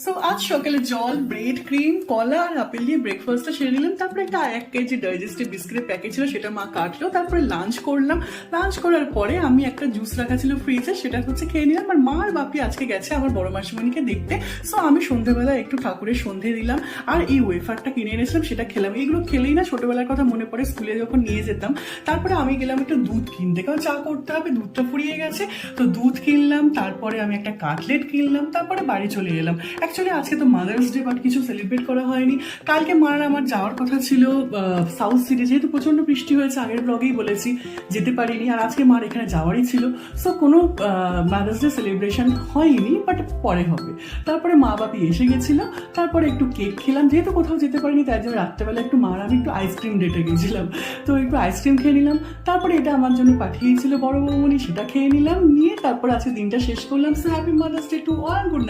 So আজ সকালে জল, ব্রেড, ক্রিম, কলা আর আপেল দিয়ে ব্রেকফাস্টটা সেরে নিলাম। তারপরে একটা 1 কেজি ডাইজেস্টিভ বিস্কিটের প্যাকেট ছিল, সেটা মা কাটলো। তারপরে লাঞ্চ করলাম। লাঞ্চ করার পরে আমি একটা জুস রাখা ছিল ফ্রিজে, সেটা হচ্ছে খেয়ে নিলাম। আর মা আর বাপি আজকে গেছে আমার বড় মাসিমণিকে দেখতে। সো আমি সন্ধ্যেবেলা একটু ঠাকুরের সন্ধে দিলাম আর এই ওয়েফারটা কিনে এনেছিলাম, সেটা খেলাম। এইগুলো খেলেই না ছোটবেলার কথা মনে পড়ে, স্কুলে যখন নিয়ে যেতাম। তারপরে আমি গেলাম একটু দুধ কিনতে, কারণ চা করতে হবে, দুধটা ফুরিয়ে গেছে। তো দুধ কিনলাম, তারপরে আমি একটা কাটলেট কিনলাম, তারপরে বাড়ি চলে এলাম। অ্যাকচুয়ালি আজকে তো মাদার্স ডে, বাট কিছু সেলিব্রেট করা হয়নি। কালকে মার আমার যাওয়ার কথা ছিল সাউথ সিটি, যেহেতু প্রচন্ড বৃষ্টি হয়েছে, আগের ব্লগেই বলেছি, যেতে পারিনি। আর আজকে মার এখানে যাওয়ারই ছিল। সো কোনো মাদার্স ডে সেলিব্রেশন হয়নি, বাট পরে হবে। তারপরে মা বাপি এসে গেছিল, তারপরে একটু কেক খেলাম। যেহেতু কোথাও যেতে পারিনি, তাই জন্য রাত্রেবেলা একটু মার আমি একটু আইসক্রিম ডেটে গেছিলাম, তো একটু আইসক্রিম খেয়ে নিলাম। তারপরে এটা আমার জন্য পাঠিয়েছিল বড় বৌমনি, সেটা খেয়ে নিলাম। নিয়ে তারপর আজকে দিনটা শেষ করলাম। So happy mother's day to all, good night.